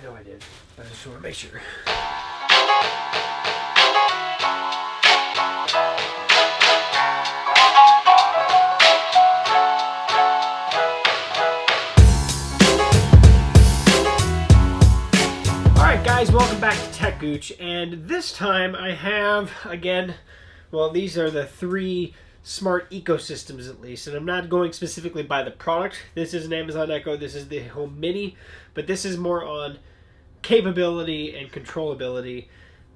know I did. I just want to make sure. Alright guys, welcome back to techgooch, and this time I have, again, well, these are the three smart ecosystems at least, and I'm not going specifically by the product. This is an Amazon Echo, this is the Home Mini, but this is more on capability and controllability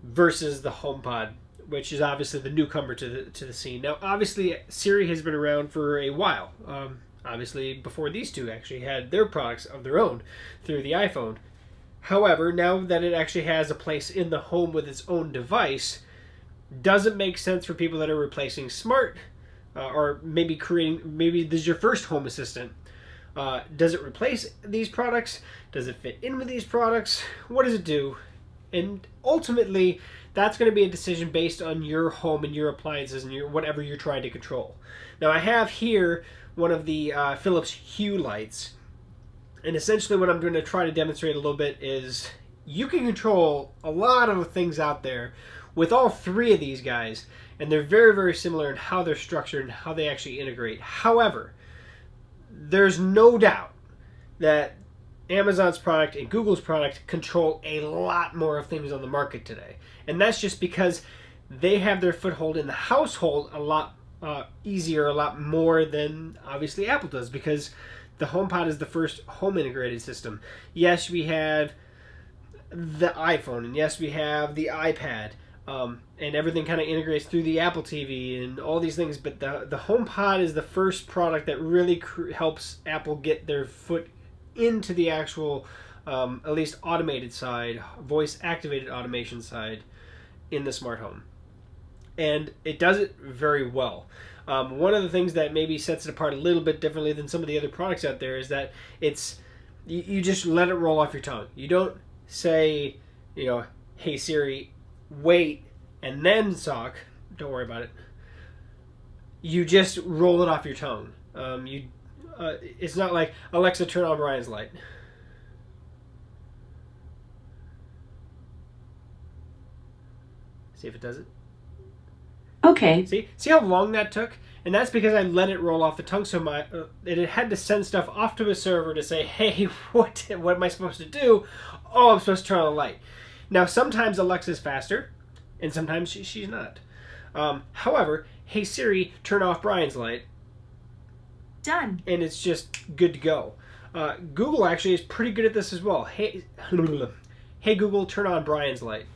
versus the HomePod, which is obviously the newcomer to the scene. Now, obviously, Siri has been around for a while. Obviously, before these two actually had their products of their own through the iPhone. However, now that it actually has a place in the home with its own device, does it make sense for people that are replacing Smart, or maybe this is your first home assistant? Does it replace these products? Does it fit in with these products? What does it do? And ultimately, that's going to be a decision based on your home and your appliances and whatever you're trying to control. Now, I have here one of the Philips Hue lights. And essentially what I'm going to try to demonstrate a little bit is you can control a lot of things out there with all three of these guys. And they're very, very similar in how they're structured and how they actually integrate. However, there's no doubt that Amazon's product and Google's product control a lot more of things on the market today. And that's just because they have their foothold in the household a lot easier, a lot more than obviously Apple does, because the HomePod is the first home integrated system. Yes, we have the iPhone, and yes, we have the iPad, and everything kind of integrates through the Apple TV and all these things, but the HomePod is the first product that really helps Apple get their foot into the actual, at least automated side, voice-activated automation side in the smart home. And it does it very well. One of the things that maybe sets it apart a little bit differently than some of the other products out there is that you just let it roll off your tongue. You don't say, hey Siri, wait, and then talk. Don't worry about it. You just roll it off your tongue. It's not like, Alexa, turn on Brian's light. See if it does it. Okay. See how long that took? And that's because I let it roll off the tongue so much that it had to send stuff off to a server to say, hey, what am I supposed to do? Oh, I'm supposed to turn on the light. Now, sometimes Alexa's faster, and sometimes she's not. However, hey Siri, turn off Brian's light. Done. And it's just good to go. Google actually is pretty good at this as well. Hey Google, turn on Brian's light.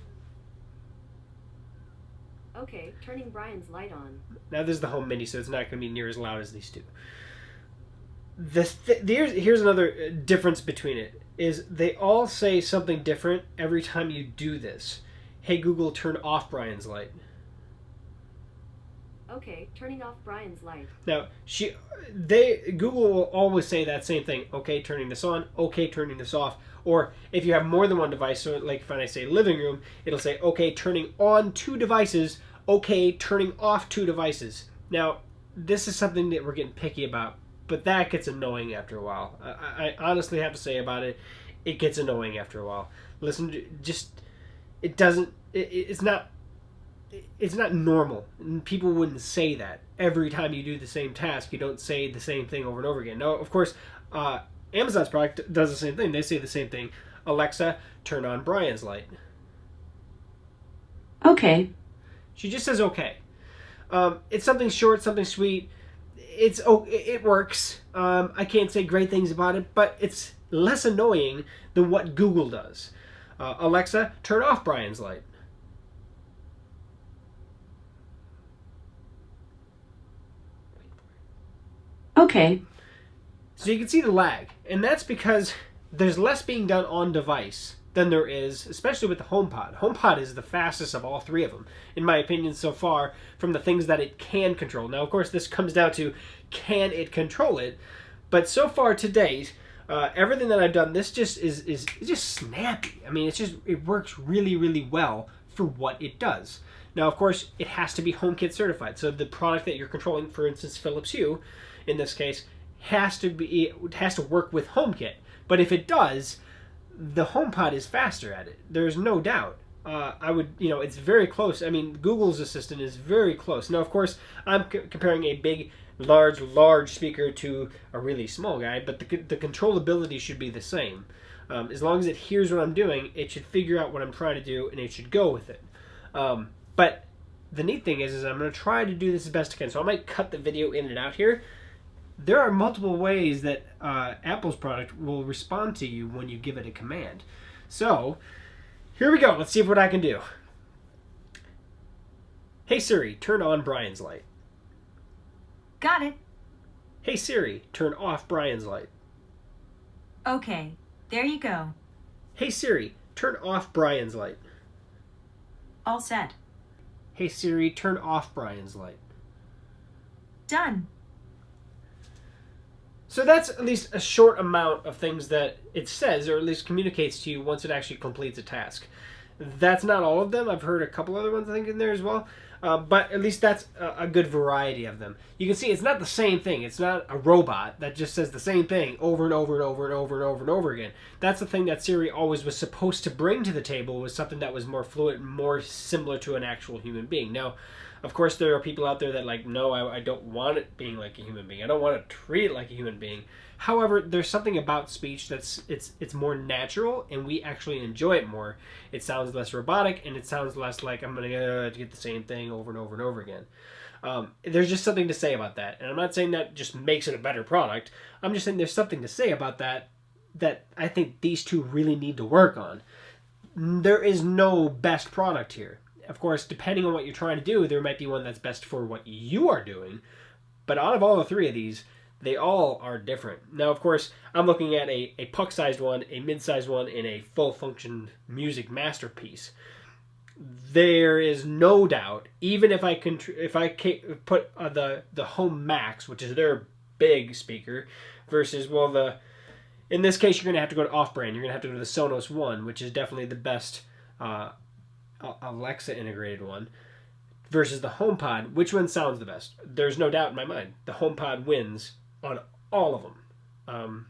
Okay, turning Brian's light on. Now this is the Home Mini, so it's not going to be near as loud as these two. Here's another difference between it, is they all say something different every time you do this. Hey Google, turn off Brian's light. Okay, turning off Brian's light. Now, Google will always say that same thing. Okay, turning this on. Okay, turning this off. Or if you have more than one device, so like when I say living room, it'll say, okay, turning on 2 devices. Okay, turning off 2 devices. Now, this is something that we're getting picky about, but that gets annoying after a while. I honestly have to say about it, it gets annoying after a while. It's not normal. And people wouldn't say that. Every time you do the same task, you don't say the same thing over and over again. Now, of course, Amazon's product does the same thing. They say the same thing. Alexa, turn on Brian's light. Okay. She just says okay. It's something short, something sweet. It works. I can't say great things about it, but it's less annoying than what Google does. Alexa, turn off Brian's light. Okay. So you can see the lag, and that's because there's less being done on device than there is, especially with the HomePod. HomePod is the fastest of all three of them, in my opinion so far, from the things that it can control. Now, of course, this comes down to, can it control it? But so far to date, everything that I've done, this just is just snappy. I mean, it works really, really well for what it does. Now, of course, it has to be HomeKit certified. So the product that you're controlling, for instance, Philips Hue, in this case, has to work with HomeKit. But if it does, the HomePod is faster at it. There's no doubt. I would, it's very close. I mean, Google's Assistant is very close. Now, of course, I'm comparing a big, large speaker to a really small guy, but the controllability should be the same. As long as it hears what I'm doing, it should figure out what I'm trying to do, and it should go with it. But the neat thing is I'm going to try to do this as best I can. So I might cut the video in and out here. There are multiple ways that Apple's product will respond to you when you give it a command. So here we go. Let's see what I can do. Hey Siri, turn on Brian's light. Got it. Hey Siri, turn off Brian's light. Okay, there you go. Hey Siri, turn off Brian's light. All set. Hey Siri, turn off Brian's light. Done. So that's at least a short amount of things that it says, or at least communicates to you once it actually completes a task. That's not all of them. I've heard a couple other ones I think in there as well. But at least that's a good variety of them. You can see it's not the same thing. It's not a robot that just says the same thing over and over and over and over and over and over again. That's the thing that Siri always was supposed to bring to the table, was something that was more fluid, more similar to an actual human being. Now, of course, there are people out there that like, no, I don't want it being like a human being. I don't want to treat it like a human being. However, there's something about speech that's it's more natural, and we actually enjoy it more. It sounds less robotic, and it sounds less like I'm going to get the same thing over and over and over again. There's just something to say about that. And I'm not saying that just makes it a better product. I'm just saying there's something to say about that I think these two really need to work on. There is no best product here. Of course, depending on what you're trying to do, there might be one that's best for what you are doing. But out of all the three of these, they all are different. Now, of course, I'm looking at a puck-sized one, a mid-sized one, and a full-function music masterpiece. There is no doubt, even if I put the Home Max, which is their big speaker, versus, in this case, you're going to have to go to off-brand. You're going to have to go to the Sonos One, which is definitely the best Alexa integrated one, versus the HomePod. Which one sounds the best? There's no doubt in my mind. The HomePod wins on all of them.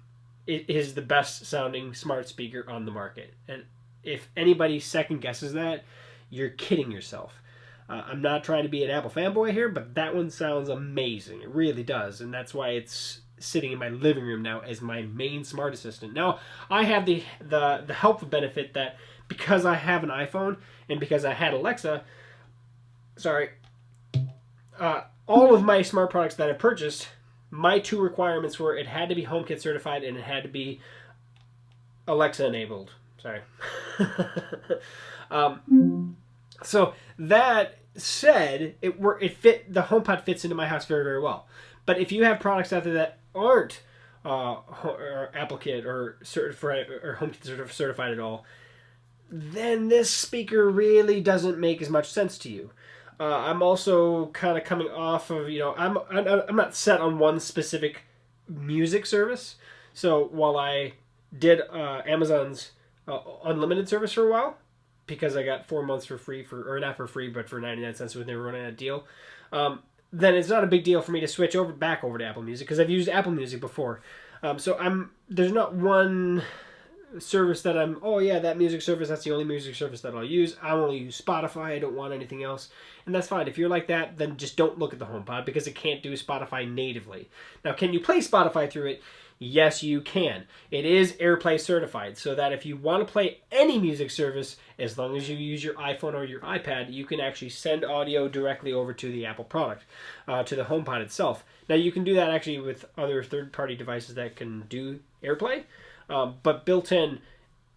It is the best sounding smart speaker on the market. And if anybody second guesses that, you're kidding yourself. I'm not trying to be an Apple fanboy here, but that one sounds amazing. It really does. And that's why it's sitting in my living room now as my main smart assistant. Now, I have the helpful benefit that because I have an iPhone and because I had Alexa, all of my smart products that I purchased, my two requirements were it had to be HomeKit certified and it had to be Alexa enabled. Sorry. So that said, it fit, the HomePod fits into my house very, very well. But if you have products out there that aren't or AppleKit or certified or HomeKit certified at all, then this speaker really doesn't make as much sense to you. I'm also kind of coming off of, I'm not set on one specific music service. So while I did Amazon's unlimited service for a while, because I got 4 months for free, or not for free, but for 99 cents when they were running a deal, then it's not a big deal for me to switch back over to Apple Music, because I've used Apple Music before. So there's not one service that that music service, that's the only music service that I'll use. I only use Spotify. I don't want anything else. And that's fine. If you're like that, then just don't look at the HomePod, because it can't do Spotify natively. Now, can you play Spotify through it? Yes, you can. It is AirPlay certified, so that if you want to play any music service, as long as you use your iPhone or your iPad, you can actually send audio directly over to the Apple product, to the HomePod itself. Now, you can do that actually with other third-party devices that can do AirPlay. But built in,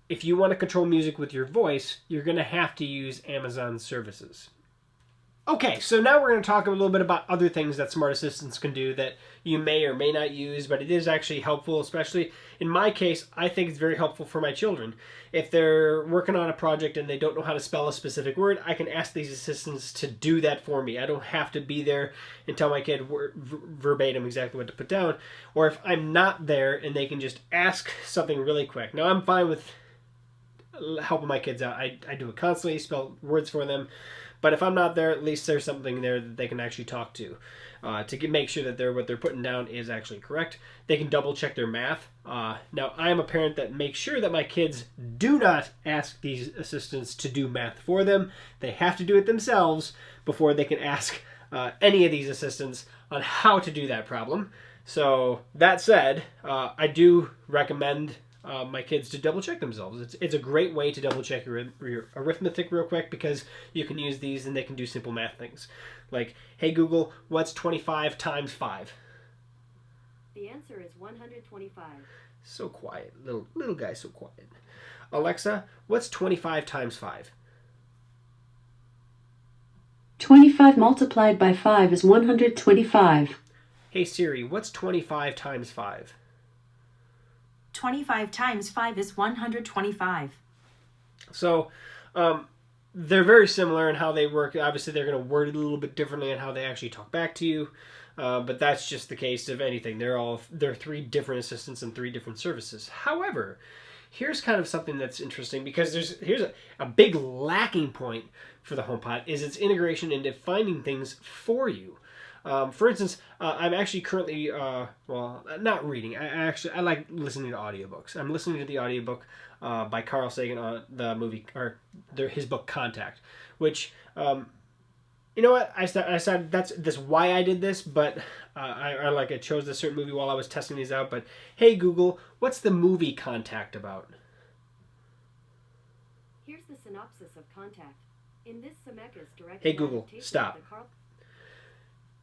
if you want to control music with your voice, you're going to have to use Amazon services. Okay, so now we're going to talk a little bit about other things that smart assistants can do that you may or may not use, but it is actually helpful, especially in my case. I think it's very helpful for my children. If they're working on a project and they don't know how to spell a specific word, I can ask these assistants to do that for me. I don't have to be there and tell my kid verbatim exactly what to put down. Or if I'm not there and they can just ask something really quick. Now, I'm fine with helping my kids out. I do it constantly, spell words for them. But if I'm not there, at least there's something there that they can actually talk to make sure that what they're putting down is actually correct. They can double check their math. Now, I am a parent that makes sure that my kids do not ask these assistants to do math for them. They have to do it themselves before they can ask any of these assistants on how to do that problem. So that said, I do recommend my kids to double check themselves. It's a great way to double check your arithmetic real quick, because you can use these and they can do simple math things. Like, hey Google, what's 25 times 5? The answer is 125. So quiet. Little guy, so quiet. Alexa, what's 25 times 5? 25 multiplied by 5 is 125. Hey Siri, what's 25 times 5? 25 times 5 is 125. So, they're very similar in how they work. Obviously, they're going to word it a little bit differently in how they actually talk back to you. But that's just the case of anything. They're 3 different assistants and 3 different services. However, here's kind of something that's interesting, because here's a big lacking point for the HomePod is its integration into finding things for you. For instance, I'm actually currently, not reading. I like listening to audiobooks. I'm listening to the audiobook by Carl Sagan on the movie, or his book Contact, which, you know what? I said that's why I did this, but I chose a certain movie while I was testing these out. But hey Google, what's the movie Contact about? Here's the synopsis of Contact. In this Zemeckis directed Hey Google, adaptation of stop. the Carl-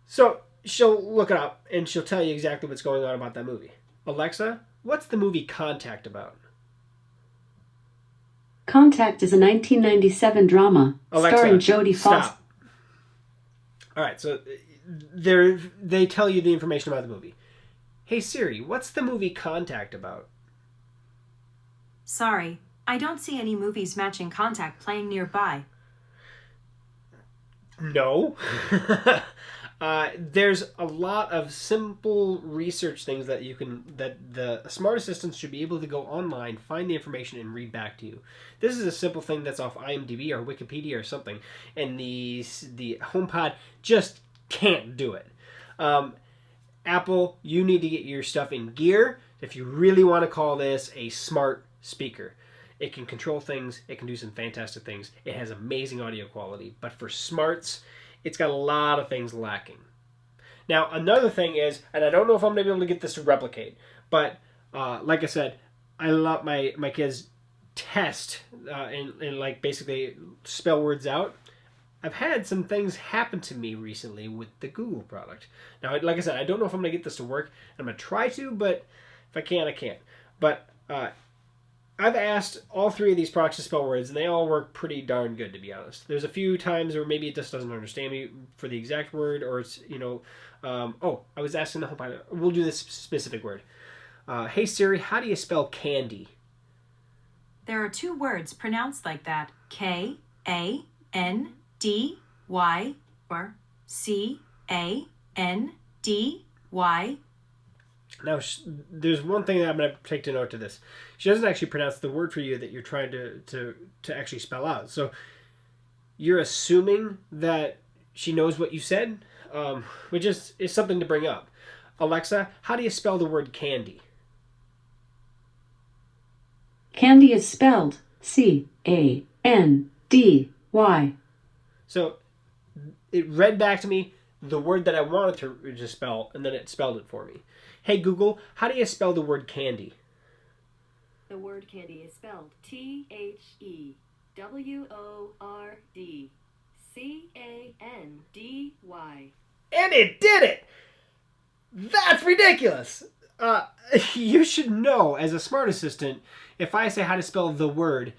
So she'll look it up and she'll tell you exactly what's going on about that movie. Alexa, what's the movie Contact about? Contact is a 1997 drama Alexa, starring Jodie Foster. stop. All right, so they tell you the information about the movie. Hey Siri, what's the movie Contact about? Sorry, I don't see any movies matching Contact playing nearby. No. There's a lot of simple research things that the smart assistants should be able to go online, find the information, and read back to you. This is a simple thing that's off IMDb or Wikipedia or something, and the HomePod just can't do it. Apple, you need to get your stuff in gear if you really want to call this a smart speaker. It can control things. It can do some fantastic things. It has amazing audio quality. But for smarts, it's got a lot of things lacking. Now, another thing is, and I don't know if I'm going to be able to get this to replicate, but like I said, I let my kids test and like basically spell words out. I've had some things happen to me recently with the Google product. Now, like I said, I don't know if I'm going to get this to work. I'm going to try to, but if I can, I can't. But I've asked all 3 of these products to spell words, and they all work pretty darn good, to be honest. There's a few times where maybe it just doesn't understand me for the exact word, or it's, I was asking the HomePod, we'll do this specific word. Hey Siri, how do you spell candy? There are 2 words pronounced like that, Kandy or Candy. Now, there's one thing that I'm going to take to note to this. She doesn't actually pronounce the word for you that you're trying to actually spell out. So you're assuming that she knows what you said, which is something to bring up. Alexa, how do you spell the word candy? Candy is spelled Candy. So it read back to me the word that I wanted to spell, and then it spelled it for me. Hey Google, how do you spell the word candy? The word candy is spelled THEWORD CANDY. And it did it! That's ridiculous! You should know, as a smart assistant, if I say how to spell the word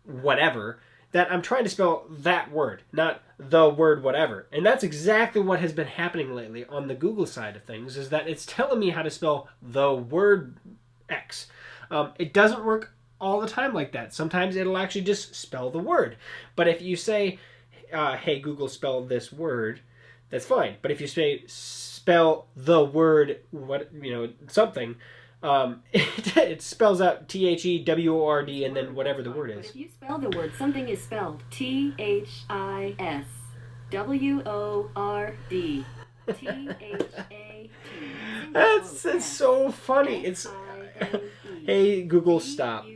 whatever, that I'm trying to spell that word, not the word whatever. And that's exactly what has been happening lately on the Google side of things, is that it's telling me how to spell the word X. It doesn't work all the time like that. Sometimes it'll actually just spell the word. But if you say, hey Google, spell this word, that's fine. But if you say spell the word something, it spells out THEWORD and then whatever the word But is. if you spell the word, something is spelled THIS. W-O-R-D. T-H-A-T. That's so funny. It's hey Google, stop.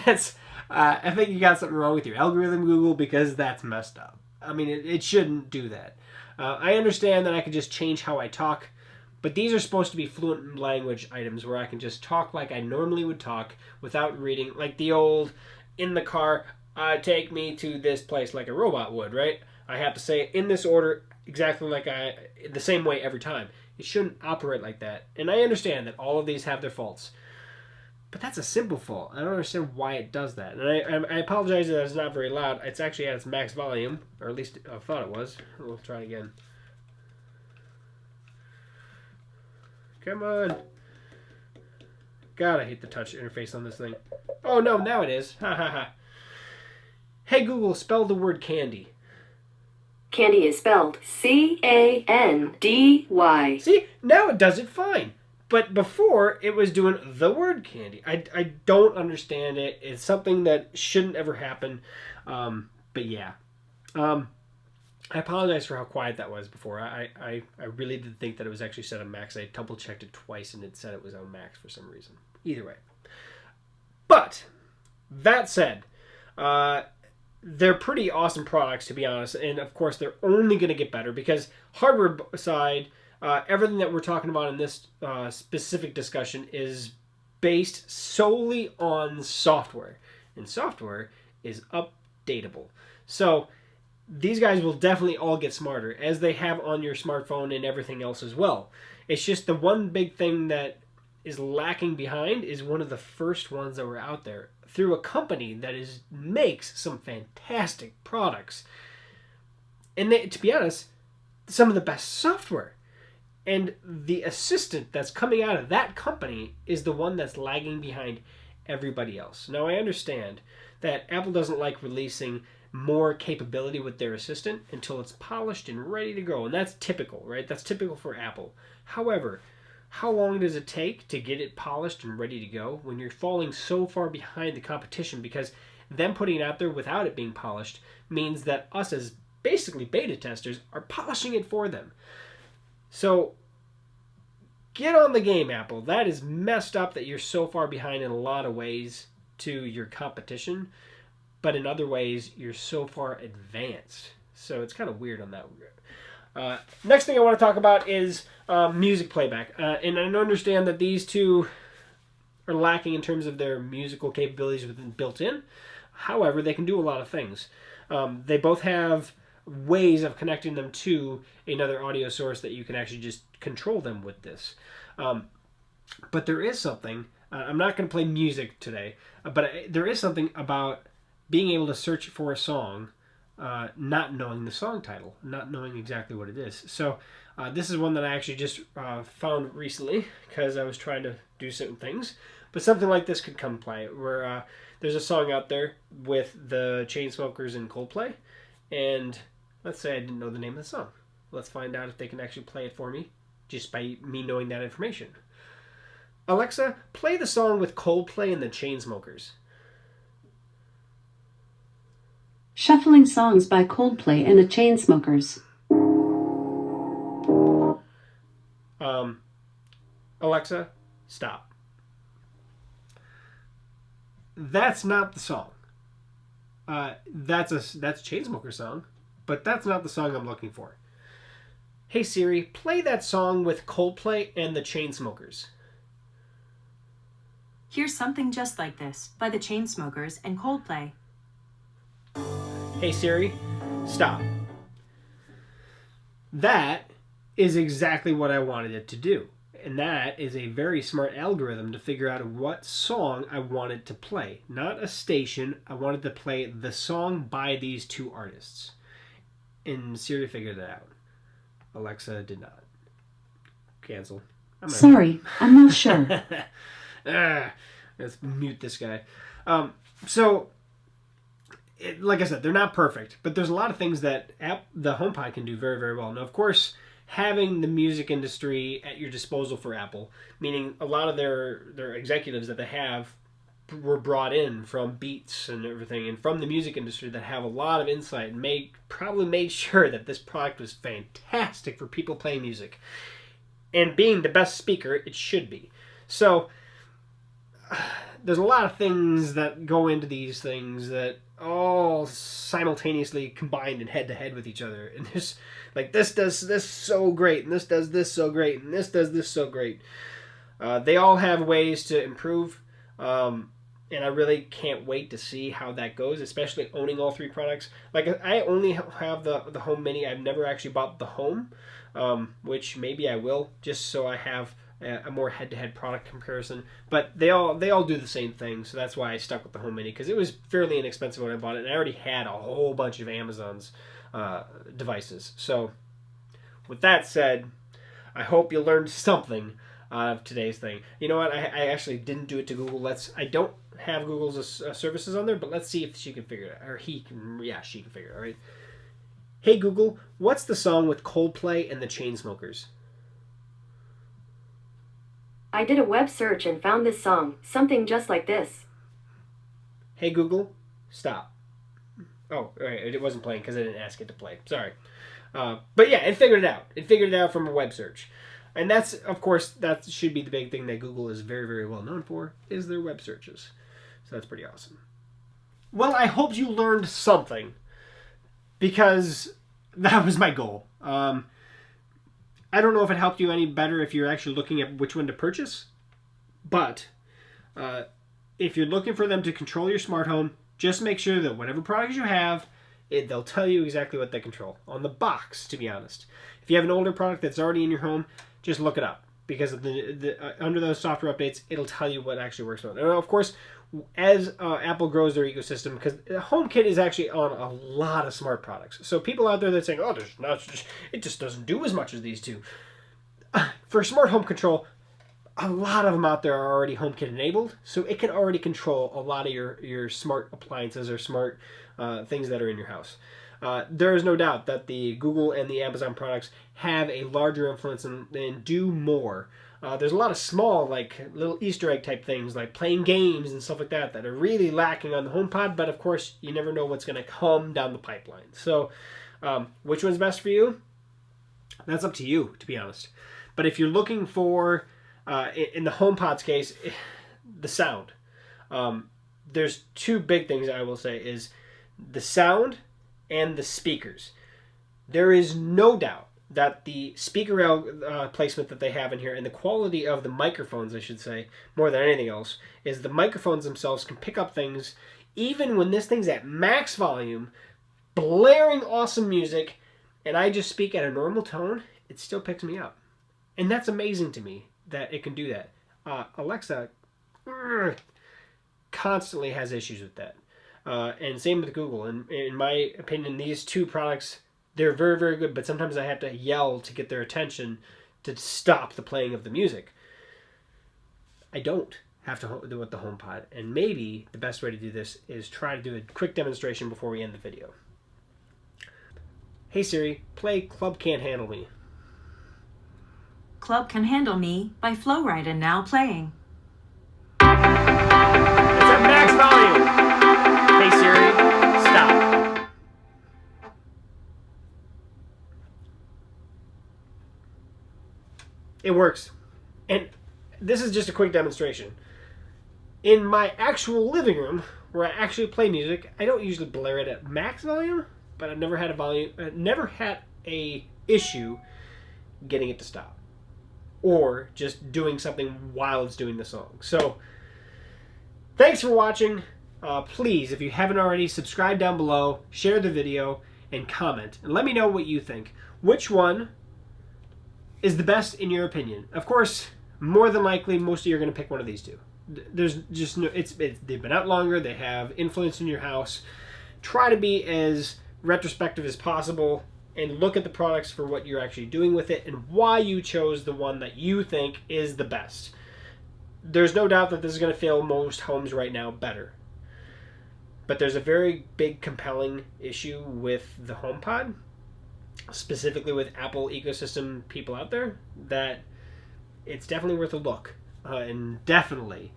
That's I think you got something wrong with your algorithm, Google, because that's messed up. I mean, it shouldn't do that. I understand that I can just change how I talk, but these are supposed to be fluent language items where I can just talk like I normally would talk without reading, like the old in the car, take me to this place like a robot would, right? I have to say it in this order exactly like the same way every time. It shouldn't operate like that. And I understand that all of these have their faults. But that's a simple fault. I don't understand why it does that. And I apologize that it's not very loud. It's actually at its max volume, or at least I thought it was. We'll try it again. Come on. God, I hate the touch interface on this thing. Oh no, now it is. Ha ha ha. Hey Google, spell the word candy. Candy is spelled C-A-N-D-Y. See, now it does it fine. But before, it was doing the word candy. I don't understand it. It's something that shouldn't ever happen. But yeah. I apologize for how quiet that was before. I really did think that it was actually set on max. I double checked it twice and it said it was on max for some reason. Either way. But, that said, they're pretty awesome products, to be honest. And of course, they're only going to get better because hardware side, everything that we're talking about in this specific discussion is based solely on software. And software is updatable. So these guys will definitely all get smarter, as they have on your smartphone and everything else as well. It's just the one big thing that is lacking behind is one of the first ones that were out there through a company that makes some fantastic products. And they, to be honest, some of the best software. And the assistant that's coming out of that company is the one that's lagging behind everybody else. Now, I understand that Apple doesn't like releasing more capability with their assistant until it's polished and ready to go. And that's typical, right? That's typical for Apple. However, how long does it take to get it polished and ready to go when you're falling so far behind the competition? Because them putting it out there without it being polished means that us as basically beta testers are polishing it for them. So get on the game, Apple. That is messed up that you're so far behind in a lot of ways to your competition, but in other ways you're so far advanced. So it's kind of weird on that. Next thing I want to talk about is music playback. And I understand that these two are lacking in terms of their musical capabilities within built-in. However, they can do a lot of things. They both have ways of connecting them to another audio source that you can actually just control them with this. But there is something, I'm not going to play music today, but there is something about being able to search for a song, not knowing the song title, not knowing exactly what it is. So this is one that I actually just found recently because I was trying to do certain things. But something like this could come play, where there's a song out there with the Chainsmokers and Coldplay, and let's say I didn't know the name of the song. Let's find out if they can actually play it for me just by me knowing that information. Alexa, play the song with Coldplay and the Chainsmokers. Shuffling songs by Coldplay and the Chainsmokers. Alexa, stop. That's not the song. That's a Chainsmokers song, but that's not the song I'm looking for. Hey Siri, play that song with Coldplay and the Chainsmokers. Here's Something Just Like This by the Chainsmokers and Coldplay. Hey Siri, stop. That is exactly what I wanted it to do. And that is a very smart algorithm to figure out what song I wanted to play. Not a station, I wanted to play the song by these two artists. And Siri figured it out. Alexa did not. Cancel. Sorry, I'm not sure. Let's mute this guy. Like I said, they're not perfect, but there's a lot of things that the HomePod can do very, very well. Now, of course, having the music industry at your disposal for Apple, meaning a lot of their executives that they have were brought in from Beats and everything, and from the music industry that have a lot of insight and probably made sure that this product was fantastic for people playing music. And being the best speaker, it should be. So there's a lot of things that go into these things that all simultaneously combined and head to head with each other. And there's like, this does this so great, and this does this so great, and this does this so great. They all have ways to improve. And I really can't wait to see how that goes, especially owning all three products. Like, I only have the Home Mini. I've never actually bought the Home, which maybe I will, just so I have a more head-to-head product comparison. But they all do the same thing, so that's why I stuck with the Home Mini, because it was fairly inexpensive when I bought it, and I already had a whole bunch of Amazon's devices. So, with that said, I hope you learned something of today's thing. You know what? I actually didn't do it to Google. I don't have Google's services on there, but let's see if she can figure it out. Or he can, yeah, she can figure it out, right? Hey Google, what's the song with Coldplay and the Chainsmokers? I did a web search and found this song, something just like this. Hey Google, stop. Oh, right, it wasn't playing because I didn't ask it to play. Sorry. But yeah, it figured it out. It figured it out from a web search. And that's, of course, that should be the big thing that Google is very, very well known for, is their web searches. So that's pretty awesome. Well, I hope you learned something, because that was my goal. I don't know if it helped you any better if you're actually looking at which one to purchase, but if you're looking for them to control your smart home, just make sure that whatever products you have, they'll tell you exactly what they control. On the box, to be honest. If you have an older product that's already in your home, just look it up, because of under those software updates, it'll tell you what actually works well. And of course, as Apple grows their ecosystem, because HomeKit is actually on a lot of smart products. So people out there that are saying, "Oh, it just doesn't do as much as these two." For smart home control, a lot of them out there are already HomeKit enabled, so it can already control a lot of your smart appliances or smart things that are in your house. There is no doubt that the Google and the Amazon products have a larger influence and do more. There's a lot of small, like, little Easter egg type things, like playing games and stuff like that are really lacking on the HomePod, but of course, you never know what's going to come down the pipeline. So, which one's best for you? That's up to you, to be honest. But if you're looking for, in the HomePod's case, the sound. There's two big things I will say is the sound and the speakers. There is no doubt that the speaker placement that they have in here, and the quality of the microphones, I should say, more than anything else, is the microphones themselves can pick up things, even when this thing's at max volume, blaring awesome music, and I just speak at a normal tone, it still picks me up. And that's amazing to me that it can do that. Alexa constantly has issues with that. And same with Google. And in my opinion, these two products, they're very, very good, but sometimes I have to yell to get their attention to stop the playing of the music. I don't have to do it with the HomePod. And maybe the best way to do this is try to do a quick demonstration before we end the video. Hey Siri, play Club Can't Handle Me. Club Can Handle Me by Flowride and now playing. It's at max volume. Hey Siri, stop. It works. And this is just a quick demonstration. In my actual living room, where I actually play music, I don't usually blare it at max volume, but I've never had a issue getting it to stop, or just doing something while it's doing the song. So, thanks for watching. Please, if you haven't already, subscribe down below, share the video, and comment. And let me know what you think. Which one is the best in your opinion? Of course, more than likely, most of you are going to pick one of these two. There's just no, they've been out longer, they have influence in your house. Try to be as retrospective as possible and look at the products for what you're actually doing with it and why you chose the one that you think is the best. There's no doubt that this is going to fill most homes right now better. But there's a very big compelling issue with the HomePod, specifically with Apple ecosystem people out there, that it's definitely worth a look and definitely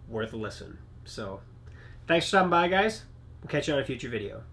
worth a listen. So, thanks for stopping by, guys. We'll catch you on a future video.